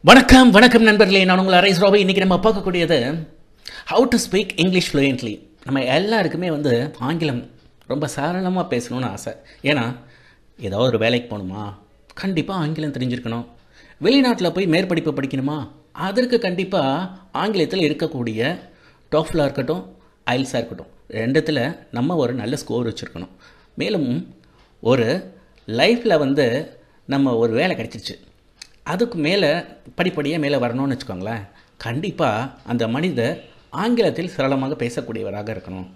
வணக்கம் வணக்கம் நண்பர்களே, நான் உங்கள் அரைஸ் ரோபி. இன்றைக்கி நம்ம பார்க்கக்கூடியது how to speak English fluently. நம்ம எல்லாருக்குமே ஆங்கிலம் ரொம்ப சாதாரணமாக பேசணும்னு ஆசை. ஏன்னா ஏதாவது ஒரு வேலைக்கு போகணுமா, கண்டிப்பாக ஆங்கிலம் தெரிஞ்சிருக்கணும். வெளிநாட்டில் போய் மேற்படிப்பு படிக்கணுமா, அதற்கு கண்டிப்பாக ஆங்கிலத்தில் இருக்கக்கூடிய டோஃப்லாக இருக்கட்டும், ஐல்ஸாக இருக்கட்டும், ரெண்டுத்தில் நம்ம ஒரு நல்ல ஸ்கோர் வச்சுருக்கணும். மேலும் ஒரு லைஃப்பில் நம்ம ஒரு வேலை கிடச்சிருச்சு, அதுக்கு மேலே படிப்படியாக மேலே வரணும்னு வச்சுக்கோங்களேன், கண்டிப்பாக அந்த மனிதர் ஆங்கிலத்தில் சரளமாக பேசக்கூடியவராக இருக்கணும்.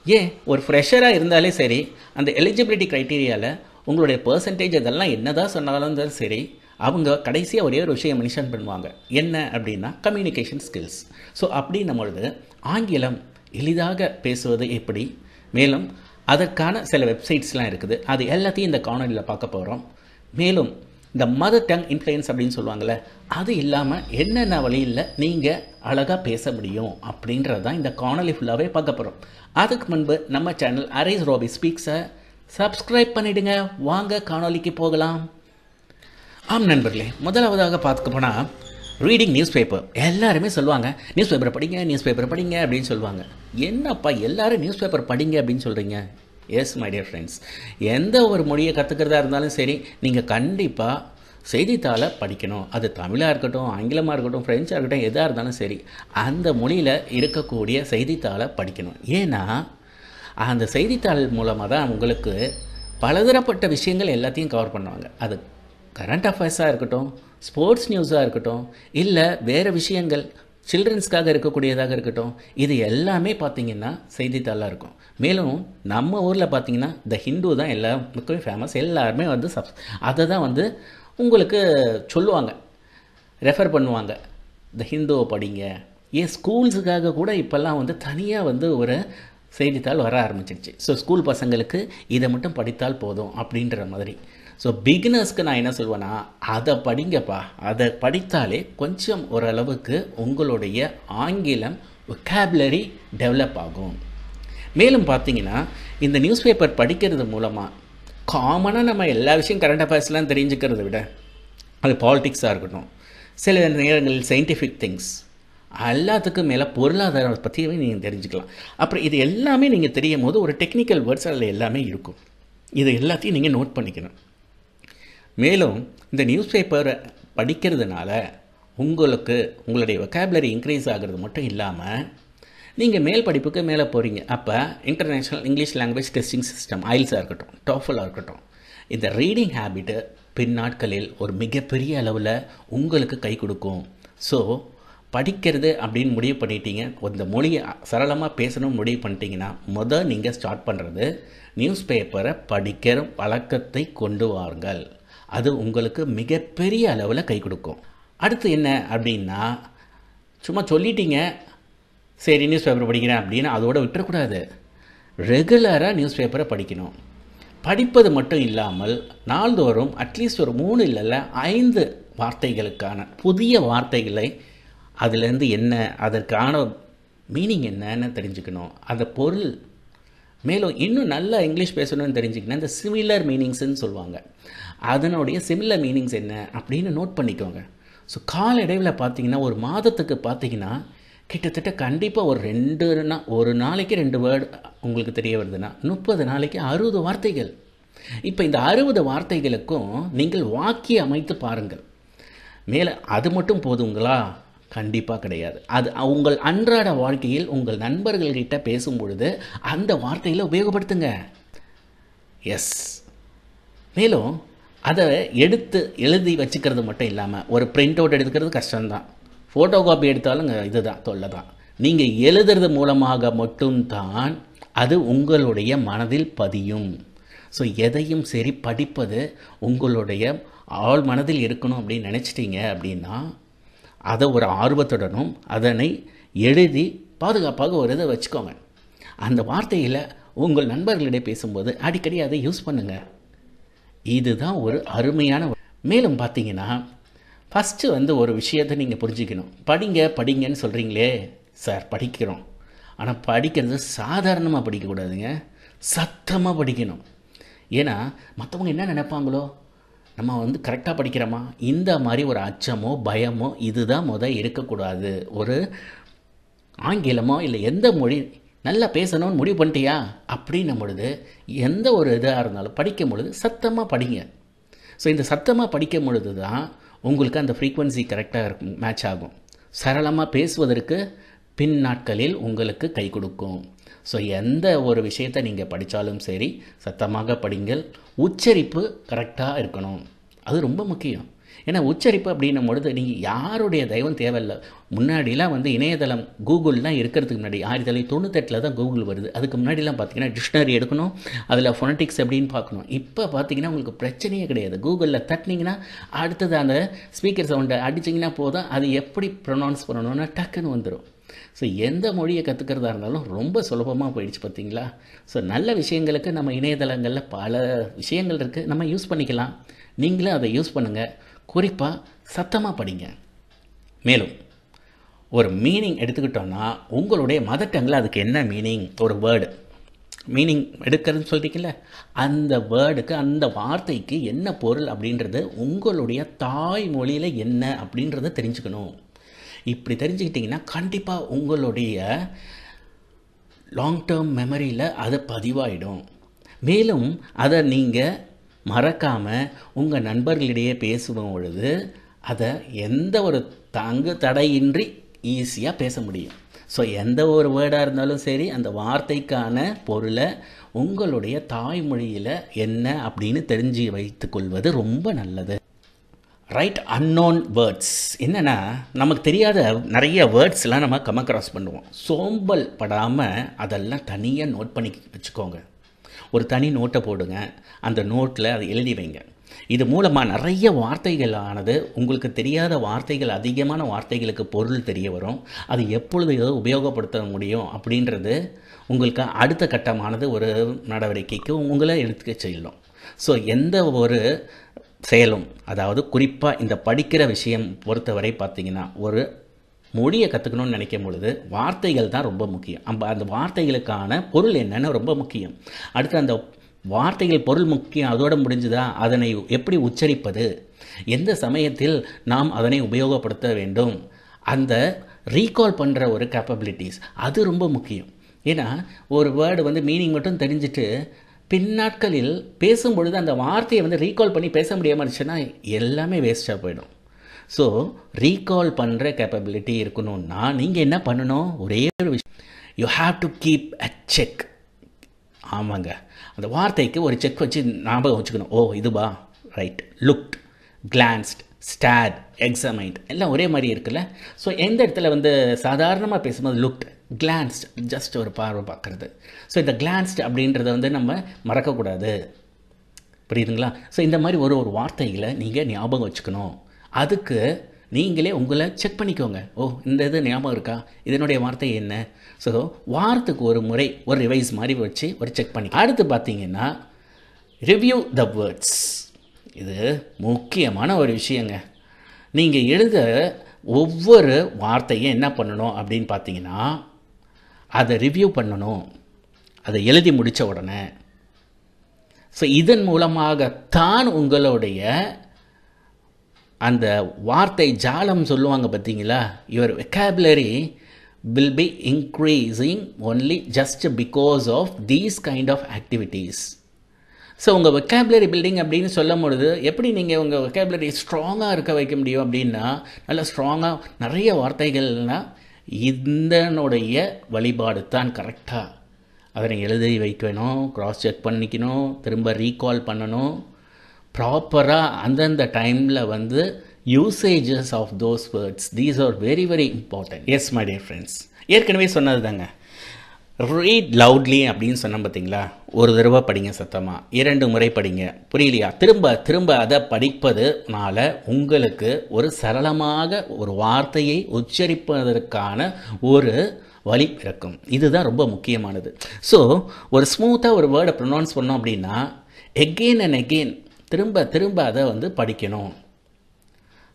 ஏன் ஒரு ஃப்ரெஷராக இருந்தாலே சரி, அந்த எலிஜிபிலிட்டி க்ரைட்டீரியாவில் உங்களுடைய பர்சன்டேஜ் அதெல்லாம் என்ன தான் சொன்னாலும் சரி, அவங்க கடைசியாக ஒரே ஒரு விஷயம் மென்ஷன் பண்ணுவாங்க. என்ன அப்படின்னா கம்யூனிகேஷன் ஸ்கில்ஸ். ஸோ அப்படின்னும் பொழுது ஆங்கிலம் எளிதாக பேசுவது எப்படி, மேலும் அதற்கான சில வெப்சைட்ஸ்லாம் இருக்குது, அது எல்லாத்தையும் இந்த காணொலியில் பார்க்க போகிறோம். மேலும் இந்த மதர் டங் இன்ஃப்ளூயன்ஸ் அப்படின்னு சொல்லுவாங்கள்ல, அது இல்லாமல் என்னென்ன வழியில் நீங்கள் அழகாக பேச முடியும் அப்படின்றது தான் இந்த காணொலி ஃபுல்லாகவே பார்க்க போகிறோம். அதுக்கு முன்பு நம்ம சேனல் அரைஸ் ரோபி ஸ்பீக்ஸை சப்ஸ்கிரைப் பண்ணிவிடுங்க. வாங்க காணொலிக்கு போகலாம். ஆம் நண்பர்களே, முதலாவதாக பார்த்துக்க போனால் ரீடிங் நியூஸ் பேப்பர். எல்லாருமே சொல்லுவாங்க நியூஸ் பேப்பரை படிங்க, நியூஸ் பேப்பரை படிங்க அப்படின்னு சொல்லுவாங்க. என்னப்பா எல்லாரும் நியூஸ் பேப்பர் படிங்க அப்படின்னு சொல்கிறீங்க? எஸ் மை டியர் ஃப்ரெண்ட்ஸ், எந்த ஒரு மொழியை கற்றுக்கிறதா இருந்தாலும் சரி, நீங்கள் கண்டிப்பாக செய்தித்தாளை படிக்கணும். அது தமிழாக இருக்கட்டும், ஆங்கிலமாக இருக்கட்டும், ஃப்ரெஞ்சாக இருக்கட்டும், எதாக இருந்தாலும் சரி, அந்த மொழியில் இருக்கக்கூடிய செய்தித்தாளை படிக்கணும். ஏன்னா அந்த செய்தித்தாள் மூலமாக தான் உங்களுக்கு பலதரப்பட்ட விஷயங்கள் எல்லாத்தையும் கவர் பண்ணுவாங்க. அது கரண்ட் அஃபேர்ஸாக இருக்கட்டும், ஸ்போர்ட்ஸ் நியூஸாக இருக்கட்டும், இல்லை வேறு விஷயங்கள் சில்ட்ரன்ஸ்க்காக இருக்கக்கூடியதாக இருக்கட்டும், இது எல்லாமே பார்த்திங்கன்னா செய்தித்தாளாக இருக்கும். மேலும் நம்ம ஊரில் பார்த்திங்கன்னா த ஹிந்து தான் எல்லாருக்குமே ஃபேமஸ். எல்லாருமே அதை தான் உங்களுக்கு சொல்லுவாங்க, ரெஃபர் பண்ணுவாங்க, த ஹிந்துவை படிங்க. ஏன் ஸ்கூல்ஸுக்காக கூட இப்போல்லாம் தனியாக ஒரு செய்தித்தாள் வர ஆரம்பிச்சிடுச்சு. ஸோ ஸ்கூல் பசங்களுக்கு இதை மட்டும் படித்தால் போதும் அப்படின்ற மாதிரி. ஸோ பிகினர்ஸ்க்கு நான் என்ன சொல்வேன்னா, அதை படிங்கப்பா, அதை படித்தாலே கொஞ்சம் ஓரளவுக்கு உங்களுடைய ஆங்கிலம் வொக்காபுலரி டெவலப் ஆகும். மேலும் பார்த்தீங்கன்னா இந்த நியூஸ் பேப்பர் படிக்கிறது மூலமாக காமனாக நம்ம எல்லா விஷயம் கரண்ட் அஃபேர்ஸ்லாம் தெரிஞ்சுக்கிறத விட, அது பாலிட்டிக்ஸாக இருக்கட்டும், சில நேரங்களில் சயின்டிஃபிக் திங்ஸ், எல்லாத்துக்கும் மேலே பொருளாதாரம் பற்றியவே நீங்கள் தெரிஞ்சுக்கலாம். அப்புறம் இது எல்லாமே நீங்கள் தெரியும் போது ஒரு டெக்னிக்கல் வேர்ட்ஸ் அதில் எல்லாமே இருக்கும். இது எல்லாத்தையும் நீங்கள் நோட் பண்ணிக்கணும். மேலும் இந்த நியூஸ் பேப்பரை படிக்கிறதுனால உங்களுடைய வொக்காபுலரி இன்க்ரீஸ் ஆகிறது மட்டும் இல்லாமல், நீங்கள் மேல் படிப்புக்கு மேலே போகிறீங்க. அப்போ international English language testing system, ஐல்ஸாக இருக்கட்டும், டோஃபலாக இருக்கட்டும், இந்த ரீடிங் ஹேபிட்டு பின்னாட்களில் ஒரு மிகப்பெரிய அளவில் உங்களுக்கு கை கொடுக்கும். ஸோ படிக்கிறது அப்படின்னு முடிவு பண்ணிட்டீங்க, இந்த மொழியை சரளமாக பேசணும் முடிவு பண்ணிட்டீங்கன்னா, நீங்கள் ஸ்டார்ட் பண்ணுறது நியூஸ் பேப்பரை படிக்கிற பழக்கத்தை கொண்டு வாருங்கள். அது உங்களுக்கு மிகப்பெரிய அளவில் கை கொடுக்கும். அடுத்து என்ன அப்படின்னா, சும்மா சொல்லிட்டீங்க சரி நியூஸ் பேப்பர் படிக்கிறேன் அப்படின்னு அதோடு விட்டுறக்கூடாது. ரெகுலராக நியூஸ் பேப்பரை படிக்கணும். படிப்பது மட்டும் இல்லாமல் நாள்தோறும் அட்லீஸ்ட் ஒரு 3 இல்லை 5 வார்த்தைகளுக்கான புதிய வார்த்தைகளை அதிலேருந்து என்ன, அதற்கான மீனிங் என்னன்னு தெரிஞ்சுக்கணும், அந்த பொருள். மேலும் இன்னும் நல்லா இங்கிலீஷ் பேசணும்னு தெரிஞ்சுக்கணும், இந்த சிமிலர் மீனிங்ஸ்ன்னு சொல்லுவாங்க, அதனுடைய சிமிலர் மீனிங்ஸ் என்ன அப்படின்னு நோட் பண்ணிக்கோங்க. ஸோ காலடைவில் பார்த்தீங்கன்னா ஒரு மாதத்துக்கு பார்த்தீங்கன்னா கிட்டத்தட்ட கண்டிப்பாக ஒரு நாளைக்கு 2 வேர்டு உங்களுக்கு தெரிய வருதுன்னா 30 நாளைக்கு 60 வார்த்தைகள். இப்போ இந்த 60 வார்த்தைகளுக்கும் நீங்கள் வாக்கிய அமைத்து பாருங்கள். மேலே அது மட்டும் போதுங்களா? கண்டிப்பாக கிடையாது. அது உங்கள் அன்றாட வாழ்க்கையில் உங்கள் நண்பர்கள்கிட்ட பேசும் பொழுது அந்த வார்த்தைகளை உபயோகப்படுத்துங்க. எஸ். மேலும் அதை எடுத்து எழுதி வச்சுக்கிறது மட்டும் இல்லாமல், ஒரு பிரிண்ட் அவுட் எடுத்துக்கிறது கஷ்டம்தான், ஃபோட்டோ காப்பி எடுத்தாலும் இதுதான் தொல்லை தான். நீங்கள் எழுதுறது மூலமாக மட்டும்தான் அது உங்களுடைய மனதில் பதியும். ஸோ எதையும் சரி படிப்பது உங்களுடைய ஆள் மனதில் இருக்கணும் அப்படின்னு நினச்சிட்டிங்க அப்படின்னா, அதை ஒரு ஆர்வத்துடனும் அதனை எழுதி பாதுகாப்பாக ஒரு இதை வச்சுக்கோங்க. அந்த வார்த்தையில் உங்கள் நண்பர்களிடையே பேசும்போது அடிக்கடி அதை யூஸ் பண்ணுங்கள். இதுதான் ஒரு அருமையான. மேலும் பார்த்தீங்கன்னா ஃபஸ்ட்டு ஒரு விஷயத்தை நீங்கள் புரிஞ்சுக்கணும். படிங்கன்னு சொல்கிறீங்களே சார், படிக்கிறோம், ஆனால் படிக்கிறது சாதாரணமாக படிக்கக்கூடாதுங்க, சத்தமாக படிக்கணும். ஏன்னா மற்றவங்க என்ன நினைப்பாங்களோ, நம்ம வந்து கரெக்டாக படிக்கிறோமா, இந்த மாதிரி ஒரு அச்சமோ பயமோ இதுதான் இருக்கக்கூடாது. ஒரு ஆங்கிலமோ இல்லை எந்த மொழி நல்லா பேசணும்னு முடிவு பண்ணிட்டியா அப்படின்னும் பொழுது எந்த ஒரு இதாக இருந்தாலும் படிக்கும் பொழுது சத்தமாக படிங்க. ஸோ இந்த சத்தமாக படிக்கும் பொழுது தான் உங்களுக்கு அந்த ஃப்ரீக்வன்சி கரெக்டாக இருக்கும், மேட்ச் ஆகும். சரளமாக பேசுவதற்கு பின் நாட்களில் உங்களுக்கு கை கொடுக்கும். ஸோ எந்த ஒரு விஷயத்தை நீங்கள் படித்தாலும் சரி சத்தமாக படிங்கள். உச்சரிப்பு கரெக்டாக இருக்கணும், அது ரொம்ப முக்கியம். ஏன்னா உச்சரிப்பு அப்படின்னும் பொழுது நீங்கள் யாருடைய தயவும் தேவையில்லை. முன்னாடிலாம் வந்து இணையதளம் கூகுள்லாம் இருக்கிறதுக்கு முன்னாடி 1998 தான் கூகுள் வருது. அதுக்கு முன்னாடிலாம் பார்த்தீங்கன்னா டிக்ஷனரி எடுக்கணும், அதில் ஃபொனட்டிக்ஸ் எப்படின்னு பார்க்கணும். இப்போ பார்த்தீங்கன்னா உங்களுக்கு பிரச்சனையே கிடையாது. கூகுளில் தட்டினீங்கன்னா அடுத்தது அந்த ஸ்பீக்கர் சவுண்டை அடிச்சிங்கன்னா போதும், அது எப்படி ப்ரொனவுன்ஸ் பண்ணணும்னா டக்குன்னு வந்துடும். ஸோ எந்த மொழியை கற்றுக்கிறதா இருந்தாலும் ரொம்ப சுலபமாக போயிடுச்சு பார்த்தீங்களா. ஸோ நல்ல விஷயங்களுக்கு நம்ம இணையதளங்களில் பல விஷயங்கள் இருக்குது, நம்ம யூஸ் பண்ணிக்கலாம். நீங்களும் அதை யூஸ் பண்ணுங்கள். குறிப்பாக சத்தமாக படிங்க. மேலும் ஒரு மீனிங் எடுத்துக்கிட்டோன்னா உங்களுடைய மதர் டங்கில் அதுக்கு என்ன மீனிங், ஒரு வேர்டு மீனிங் எடுக்கிறதுன்னு சொல்லிட்டீங்கல்ல, அந்த வேர்டுக்கு அந்த வார்த்தைக்கு என்ன பொருள் அப்படின்றது உங்களுடைய தாய்மொழியில் என்ன அப்படின்றத தெரிஞ்சுக்கணும். இப்படி தெரிஞ்சுக்கிட்டிங்கன்னா கண்டிப்பாக உங்களுடைய லாங் டேர்ம் மெமரியில் அது பதிவாயிடும். மேலும் அதை நீங்கள் மறக்காமல் உங்கள் நண்பர்களிடையே பேசும் பொழுது அதை எந்த ஒரு தடையின்றி ஈஸியாக பேச முடியும். ஸோ எந்த ஒரு வேர்டாக இருந்தாலும் சரி அந்த வார்த்தைக்கான பொருளை உங்களுடைய தாய்மொழியில் என்ன அப்படின்னு தெரிஞ்சு வைத்துக்கொள்வது ரொம்ப நல்லது. ரைட் அன்னோன் வேர்ட்ஸ் என்னென்னா, நமக்கு தெரியாத நிறைய வேர்ட்ஸ்லாம் நம்ம கமக்ராஸ் பண்ணுவோம். சோம்பல் படாமல் அதெல்லாம் தனியாக நோட் பண்ணி வச்சுக்கோங்க. ஒரு தனி நோட்டை போடுங்க, அந்த நோட்டில் அதை எழுதி வைங்க. இது மூலமாக நிறைய வார்த்தைகளானது உங்களுக்கு தெரியாத வார்த்தைகள், அதிகமான வார்த்தைகளுக்கு பொருள் தெரிய வரும். அது எப்பொழுது உபயோகப்படுத்த முடியும் அப்படின்றது உங்களுக்கு அடுத்த கட்டமானது ஒரு நடவடிக்கைக்கு உங்களை எடுத்துக்க செல்லும். ஸோ எந்த ஒரு செயலும், அதாவது குறிப்பாக இந்த படிக்கிற விஷயம் பொறுத்தவரை பார்த்திங்கன்னா, ஒரு மொழியை கற்றுக்கணும்னு நினைக்கும் பொழுது வார்த்தைகள் தான் ரொம்ப முக்கியம். அந்த வார்த்தைகளுக்கான பொருள் என்னன்னு ரொம்ப முக்கியம். அடுத்து அந்த வார்த்தைகள் பொருள் முக்கியம், அதோடு முடிஞ்சுதா, அதனை எப்படி உச்சரிப்பது, எந்த சமயத்தில் நாம் அதனை உபயோகப்படுத்த வேண்டும், அந்த ரீகால் பண்ணுற ஒரு கேப்பபிலிட்டிஸ் அது ரொம்ப முக்கியம். ஏன்னா ஒரு வேர்டு வந்து மீனிங் மட்டும் தெரிஞ்சுட்டு பின்னாட்களில் பேசும்பொழுது அந்த வார்த்தையை வந்து ரீகால் பண்ணி பேச முடியாமல் இருந்துச்சுன்னா எல்லாமே வேஸ்ட்டாக போயிடும். ஸோ ரீகால் பண்ணுற கேப்பபிலிட்டி இருக்கணும்னா நீங்கள் என்ன பண்ணணும், ஒரே ஒரு விஷயம், you have to keep a check. ஆமாங்க, அந்த வார்த்தைக்கு ஒரு செக் வச்சு ஞாபகம் வச்சுக்கணும். ஓ இதுவா, ரைட், லுக்ட், கிளான்ஸ்ட், ஸ்டாட், எக்ஸாமைன்ட் எல்லாம் ஒரே மாதிரி இருக்குல்ல. ஸோ எந்த இடத்துல வந்து சாதாரணமாக பேசும்போது லுக்ட், கிளான்ஸ்ட் ஜஸ்ட் ஒரு பார்வை பார்க்குறது. ஸோ இந்த கிளான்ஸ்ட் அப்படின்றத வந்து நம்ம மறக்கக்கூடாது, புரியுதுங்களா. ஸோ இந்த மாதிரி ஒரு ஒரு வார்த்தைகளை நீங்கள் ஞாபகம் வச்சுக்கணும். அதுக்கு நீங்களே உங்களை செக் பண்ணிக்கோங்க. ஓ இந்த இது ஞாபகம் இருக்கா, இதனுடைய வார்த்தை என்ன. ஸோ வாரத்துக்கு ஒரு முறை ஒரு ரிவைஸ் மாதிரி வச்சு ஒரு செக் பண்ணி. அடுத்து பார்த்தீங்கன்னா ரிவ்யூ த வேர்ட்ஸ். இது முக்கியமான ஒரு விஷயங்க. நீங்கள் எழுத ஒவ்வொரு வார்த்தையும் என்ன பண்ணணும் அப்படின்னு பார்த்தீங்கன்னா அதை ரிவ்யூ பண்ணணும், அதை எழுதி முடித்த உடனே. ஸோ இதன் மூலமாகத்தான் உங்களுடைய அந்த வார்த்தை ஜாலம் சொல்லுவாங்க பார்த்தீங்களா, your vocabulary will be increasing only just because of these kind of activities. So உங்கள் வெக்காபுலரி பில்டிங் அப்படின்னு சொல்லும் பொழுது எப்படி நீங்கள் உங்கள் வெக்காபுலரி ஸ்ட்ராங்காக இருக்க வைக்க முடியும் அப்படின்னா, நல்லா ஸ்ட்ராங்காக நிறைய வார்த்தைகள்னால் இதனுடைய வழிபாடு தான். கரெக்டாக அதனை எழுதி வைக்கணும், க்ராஸ் செக் பண்ணிக்கணும், திரும்ப ரீகால் பண்ணணும், ப்ராப்பராக அந்தந்த டைமில் வந்து usages of those words, these are very very important. Yes my dear friends, ஏற்கனவே சொன்னது தாங்க, ரீட் லவுட்லி அப்படின்னு சொன்ன பார்த்தீங்களா. ஒரு தடவை படிங்க சத்தமாக, 2 முறை படிங்க, புரியலையா திரும்ப திரும்ப அதை படிப்பதுனால உங்களுக்கு ஒரு சரளமாக ஒரு வார்த்தையை உச்சரிப்பதற்கான ஒரு வழி பிறக்கும். இதுதான் ரொம்ப முக்கியமானது. ஸோ ஒரு ஸ்மூத்தாக ஒரு வேர்டை ப்ரொனவுன்ஸ் பண்ணோம் அப்படின்னா எகெயின் அண்ட் எகெயின் திரும்ப திரும்ப அதை வந்து படிக்கணும்.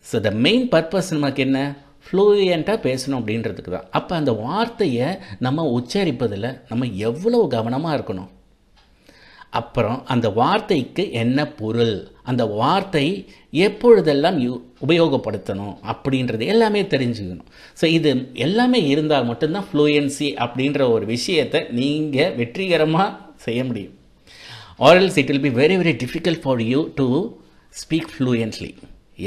ஸோ த மெயின் பர்பஸ் நமக்கு என்ன, ஃப்ளூயண்ட்டாக பேசணும் அப்படின்றதுக்கு தான். அப்போ அந்த வார்த்தையை நம்ம உச்சரிப்பதில் நம்ம எவ்வளோ கவனமாக இருக்கணும். அப்புறம் அந்த வார்த்தைக்கு என்ன பொருள், அந்த வார்த்தை எப்பொழுதெல்லாம் உபயோகப்படுத்தணும் அப்படின்றது எல்லாமே தெரிஞ்சுக்கணும். ஸோ இது எல்லாமே இருந்தால் மட்டும்தான் ஃப்ளூயன்சி அப்படின்ற ஒரு விஷயத்தை நீங்கள் வெற்றிகரமாக செய்ய முடியும். Or else it will be very very difficult for you to speak fluently.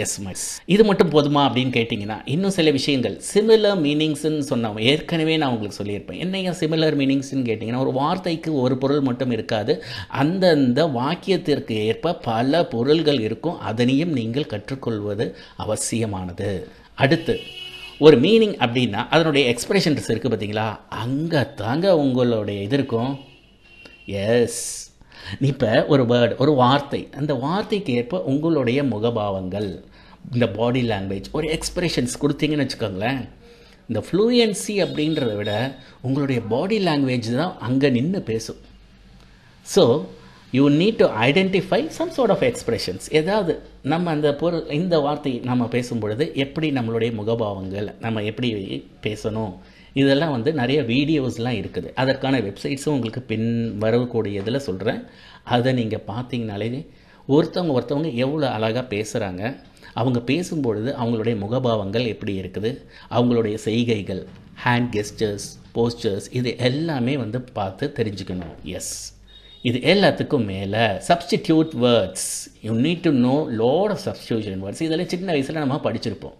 Yes மைஸ். இது மட்டும் போதுமா அப்படின்னு கேட்டிங்கன்னா இன்னும் சில விஷயங்கள் சிமிலர் மீனிங்ஸ்ன்னு சொன்னோம். ஏற்கனவே நான் உங்களுக்கு சொல்லியிருப்பேன். என்னையா சிமிலர் மீனிங்ஸ்ன்னு கேட்டிங்கன்னா ஒரு வார்த்தைக்கு ஒரு பொருள் மட்டும் இருக்காது, அந்தந்த வாக்கியத்திற்கு ஏற்ப பல பொருள்கள் இருக்கும். அதனையும் நீங்கள் கற்றுக்கொள்வது அவசியமானது. அடுத்து ஒரு மீனிங் அப்படின்னா அதனுடைய எக்ஸ்பிரஷன்ஸ் இருக்குது பார்த்தீங்களா, அங்கே தாங்க உங்களுடைய இது இருக்கும். எஸ், இப்போ ஒரு வேர்டு, ஒரு வார்த்தை, அந்த வார்த்தைக்கு ஏற்ப உங்களுடைய முகபாவங்கள், இந்த பாடி லாங்குவேஜ், ஒரு எக்ஸ்பிரஷன்ஸ் கொடுத்தீங்கன்னு வச்சுக்கோங்களேன். இந்த ஃப்ளூயன்சி அப்படின்றத விட உங்களுடைய பாடி லாங்குவேஜ் தான் அங்கே நின்று பேசும். So you need to identify some sort of expressions. ஏதாவது நம்ம அந்த பொருள், இந்த வார்த்தை நம்ம பேசும் பொழுது எப்படி நம்மளுடைய முகபாவங்கள், நம்ம எப்படி பேசணும், இதெல்லாம் வந்து நிறைய வீடியோஸ்லாம் இருக்குது. அதற்கான வெப்சைட்ஸும் உங்களுக்கு பின் வரக்கூடிய இதில் சொல்கிறேன். அதை நீங்கள் பார்த்தீங்கனாலே ஒருத்தவங்க எவ்வளோ அழகாக பேசுகிறாங்க, அவங்க பேசும்பொழுது அவங்களுடைய முகபாவங்கள் எப்படி இருக்குது, அவங்களுடைய செய்கைகள், ஹேண்ட் கெஸ்டர்ஸ், போஸ்டர்ஸ், இது எல்லாமே வந்து பார்த்து தெரிஞ்சுக்கணும். எஸ், இது எல்லாத்துக்கும் மேலே substitute words. You need to know lot of substitution words. இதெல்லாம் சின்ன வயசில் நம்ம படிச்சிருப்போம்.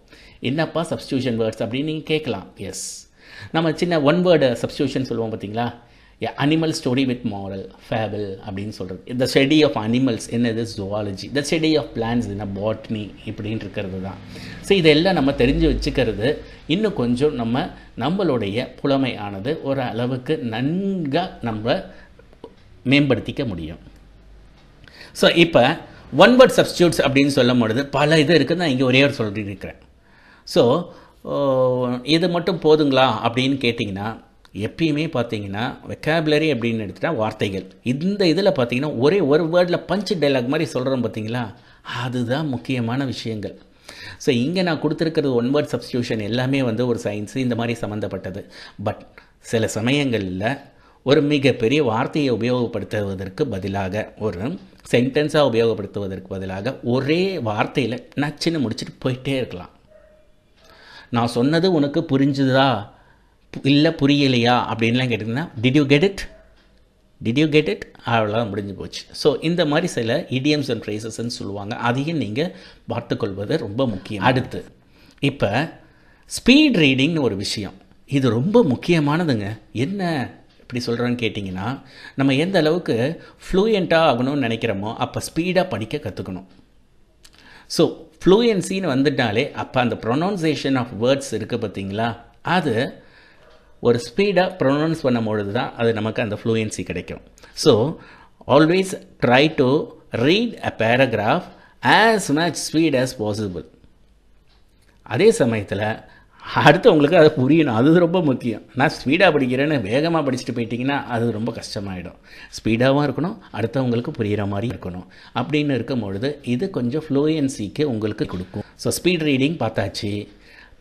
என்னப்பா சப்ஸ்டிடியூஷன் வேர்ட்ஸ் அப்படின்னு நீங்கள் கேட்கலாம். எஸ், நம்ம சின்ன ஒன் வேர்டு சப்ஸ்டியூஷன் சொல்லுவோம் பார்த்தீங்களா. Animal story with moral, fable அப்படின்னு சொல்கிறது. த ஸ்டடி ஆஃப் அனிமல்ஸ் என்னது, zoology. The study of plants என்ன, பாட்னி இப்படின்னு இருக்கிறது தான். ஸோ இதெல்லாம் நம்ம தெரிஞ்சு வச்சுக்கிறது இன்னும் கொஞ்சம் நம்மளுடைய புலமையானது ஒரு அளவுக்கு நன்காக நம்ம மேம்படுத்திக்க முடியும். ஸோ இப்போ ஒன் வேர்ட் சப்ஸ்டியூட்ஸ் அப்படின்னு சொல்லும் பொழுது பல இது இருக்குது. நான் இங்கே ஒரே ஒரு சொல்லியிருக்கிறேன். ஸோ இது மட்டும் போதுங்களா அப்படின்னு கேட்டிங்கன்னா, எப்பயுமே பார்த்தீங்கன்னா வெக்காபுலரி அப்படின்னு எடுத்துகிட்டா வார்த்தைகள், இந்த இதில் பார்த்தீங்கன்னா ஒரே ஒரு வேர்டில் பஞ்ச் டைலாக் மாதிரி சொல்கிறோம் பார்த்தீங்களா, அதுதான் முக்கியமான விஷயங்கள். ஸோ இங்கே நான் கொடுத்துருக்கிறது ஒன் வேர்ட் சப்ஸ்டியூஷன் எல்லாமே வந்து ஒரு சயின்ஸு இந்த மாதிரி சம்மந்தப்பட்டது. பட் சில சமயங்களில் ஒரு மிகப்பெரிய வார்த்தையை உபயோகப்படுத்துவதற்கு பதிலாக, ஒரு சென்டென்ஸாக உபயோகப்படுத்துவதற்கு பதிலாக ஒரே வார்த்தையில் நச்சுன்னு முடிச்சுட்டு போயிட்டே இருக்கலாம். நான் சொன்னது உனக்கு புரிஞ்சுதா இல்லை புரியலையா அப்படின்லாம் கேட்டிங்கன்னா, டிட் யூ கெட் இட் அவ்வளோதான், முடிஞ்சு போச்சு. ஸோ இந்த மாதிரி சில இடியம்ஸ் அண்ட் ஃப்ரேசஸ்ன்னு சொல்லுவாங்க. அதையும் நீங்கள் பார்த்துக்கொள்வது ரொம்ப முக்கியம். அடுத்து இப்போ ஸ்பீட் ரீடிங்னு ஒரு விஷயம், இது ரொம்ப முக்கியமானதுங்க. என்ன இப்படி சொல்கிறேன்னு கேட்டிங்கன்னா, நம்ம எந்த அளவுக்கு ஃப்ளூயண்ட்டாக ஆகணும்னு நினைக்கிறோமோ அப்போ ஸ்பீடாக படிக்க கற்றுக்கணும். ஸோ ஃப்ளூயன்சின்னு வந்துட்டாலே அப்போ அந்த ப்ரொனவுன்சேஷன் ஆஃப் வேர்ட்ஸ் இருக்குது பார்த்தீங்களா, அது ஒரு ஸ்பீடாக ப்ரொனவுன்ஸ் பண்ணும்பொழுது தான் அது நமக்கு அந்த ஃப்ளூயன்சி கிடைக்கும். So always try to read a paragraph as much speed as possible. அதே சமயத்தில் அடுத்தவங்களுக்கு அது புரியணும், அது ரொம்ப முக்கியம். நான் ஸ்பீடாக படிக்கிறேன்னு வேகமாக படிச்சுட்டு போயிட்டிங்கன்னா அது ரொம்ப கஷ்டமாயிடும். ஸ்பீடாகவும் இருக்கணும், அடுத்தவங்களுக்கு புரிகிற மாதிரி இருக்கணும். அப்படின்னு இருக்கும்பொழுது இது கொஞ்சம் ஃப்ளூயன்சிக்கு உங்களுக்கு கொடுக்கும். ஸோ ஸ்பீட் ரீடிங் பார்த்தாச்சு.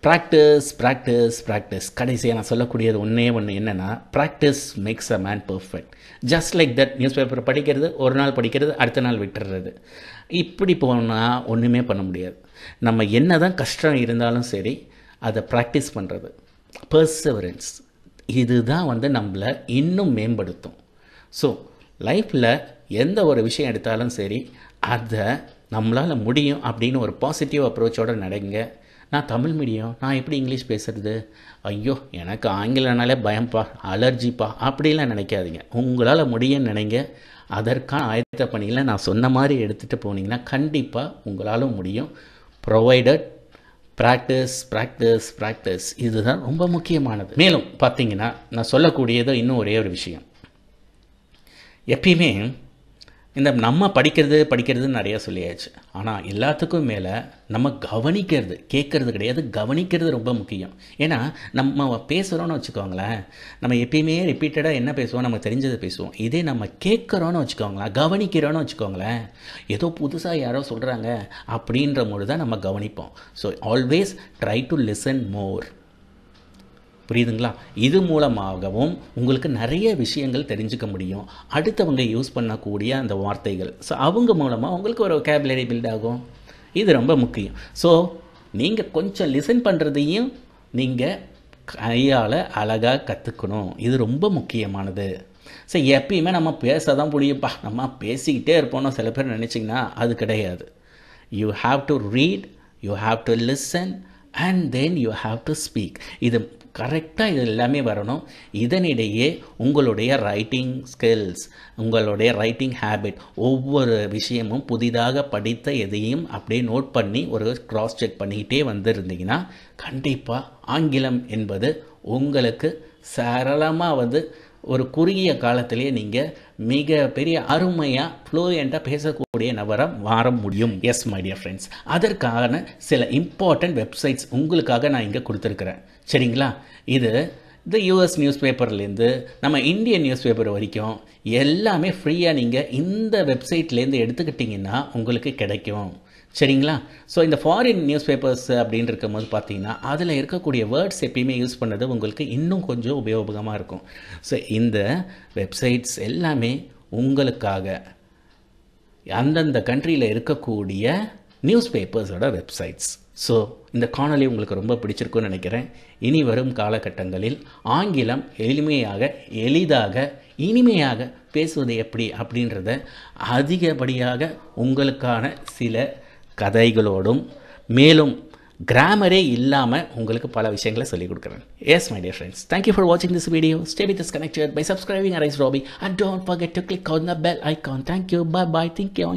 ப்ராக்டிஸ். கடைசியாக நான் சொல்லக்கூடியது ஒன்றே என்னென்னா, practice makes a man perfect. Just like that. News paper படிக்கிறது, ஒரு நாள் படிக்கிறது, அடுத்த நாள் விட்டுறது, இப்படி போனால் ஒன்றுமே பண்ண முடியாது. நம்ம என்ன தான் கஷ்டம் இருந்தாலும் சரி, அதை ப்ராக்டிஸ் பண்ணுறது, பர்சவரன்ஸ், இதுதான் வந்து நம்மளை இன்னும் மேம்படுத்தும். ஸோ லைஃப்பில் எந்த ஒரு விஷயம் எடுத்தாலும் சரி, அதை நம்மளால் முடியும் அப்படின்னு ஒரு பாசிட்டிவ் அப்ரோச்சோடு நடங்க. நான் தமிழ் மீடியம், நான் எப்படி இங்கிலீஷ் பேசுகிறது, ஐயோ எனக்கு ஆங்கிலனாலே பயம்ப்பா, அலர்ஜிப்பா அப்படிலாம் நினைக்காதீங்க. உங்களால் முடியும்னு நினைங்க. அதற்கான ஆயத்த பணியில் நான் சொன்ன மாதிரி எடுத்துகிட்டு போனீங்கன்னா கண்டிப்பாக உங்களால் முடியும். ப்ரொவைடட் ப்ராக்டிஸ் இதுதான் ரொம்ப முக்கியமானது. மேலும் பார்த்தீங்கன்னா நான் சொல்லக்கூடியது இன்னும் ஒரே ஒரு விஷயம். எப்பயுமே இந்த நம்ம படிக்கிறதுன்னு நிறையா சொல்லியாச்சு. ஆனால் எல்லாத்துக்கும் மேலே நம்ம கவனிக்கிறது, கேட்குறது கிடையாது, கவனிக்கிறது ரொம்ப முக்கியம். ஏன்னா நம்ம பேசுகிறோன்னு வச்சுக்கோங்களேன், நம்ம எப்பயுமே ரிப்பீட்டடாக என்ன பேசுவோம், நம்ம தெரிஞ்சதை பேசுவோம். இதே நம்ம கேட்குறோன்னு வச்சுக்கோங்களேன், கவனிக்கிறோன்னு வச்சுக்கோங்களேன், ஏதோ புதுசாக யாரோ சொல்கிறாங்க அப்படின்ற போது தான் நம்ம கவனிப்போம். So always try to listen மோர். புரியுதுங்களா? இது மூலமாகவும் உங்களுக்கு நிறைய விஷயங்கள் தெரிஞ்சுக்க முடியும். அடுத்தவங்க யூஸ் பண்ணக்கூடிய அந்த வார்த்தைகள், ஸோ அவங்க மூலமாக உங்களுக்கு ஒரு vocabulary பில்ட் ஆகும். இது ரொம்ப முக்கியம். ஸோ நீங்கள் கொஞ்சம் லிசன் பண்ணுறதையும் நீங்கள் கையால் அழகாக கற்றுக்கணும். இது ரொம்ப முக்கியமானது. ஸோ எப்பயுமே நம்ம பேச தான் முடியும்ப்பா, நம்ம பேசிக்கிட்டே இருப்போம்னு சில பேர் நினச்சிங்கன்னா அது கிடையாது. You have to read, you have to listen and then you have to speak. இது கரெக்டாக இது எல்லாமே வரணும். இதனிடையே உங்களுடைய ரைட்டிங் ஸ்கில்ஸ், உங்களுடைய ரைட்டிங் ஹேபிட், ஒவ்வொரு விஷயமும் புதிதாக படித்த எதையும் அப்படியே நோட் பண்ணி ஒரு க்ராஸ் செக் பண்ணிக்கிட்டே வந்திருந்தீங்கன்னா கண்டிப்பாக ஆங்கிலம் என்பது உங்களுக்கு சரளமாக ஒரு குறுகிய காலத்திலே நீங்கள் மிக பெரிய அருமையாக ஃப்ளூயண்ட்டாக பேசக்கூடிய நபராக மாற முடியும். எஸ் மை டியர் ஃப்ரெண்ட்ஸ், அதற்கான சில இம்பார்ட்டண்ட் வெப்சைட்ஸ் உங்களுக்காக நான் இங்கே கொடுத்துருக்குறேன். சரிங்களா? இது இந்த யூஎஸ் நியூஸ் பேப்பர்லேருந்து நம்ம இந்தியன் நியூஸ் பேப்பர் வரைக்கும் எல்லாமே ஃப்ரீயாக நீங்கள் இந்த வெப்சைட்லேருந்து எடுத்துக்கிட்டிங்கன்னா உங்களுக்கு கிடைக்கும். சரிங்களா? ஸோ இந்த ஃபாரின் நியூஸ் பேப்பர்ஸ் அப்படின்னு இருக்கும்போது பார்த்தீங்கன்னா அதில் இருக்கக்கூடிய வேர்ட்ஸ் எப்பயுமே யூஸ் பண்ணது உங்களுக்கு இன்னும் கொஞ்சம் உபயோகமாக இருக்கும். ஸோ இந்த வெப்சைட்ஸ் எல்லாமே உங்களுக்காக அந்தந்த கண்ட்ரியில் இருக்கக்கூடிய நியூஸ் பேப்பர்ஸோட வெப்சைட்ஸ். ஸோ இந்த காணொளி உங்களுக்கு ரொம்ப பிடிச்சிருக்குன்னு நினைக்கிறேன். இனி வரும் காலகட்டங்களில் ஆங்கிலம் எளிதாக இனிமையாக பேசுவது எப்படி அப்படின்றத அதிகப்படியாக உங்களுக்கான சில கதைகளோடும் மேலும் கிராமரே இல்லாமல் உங்களுக்கு பல விஷயங்களை சொல்லிக் கொடுக்குறேன். Yes my dear friends, thank you for வாட்சிங் this video. Stay with us connected by subscribing Arise Robbie and don't forget to click on the bell icon. Thank you. Bye bye. Thank you.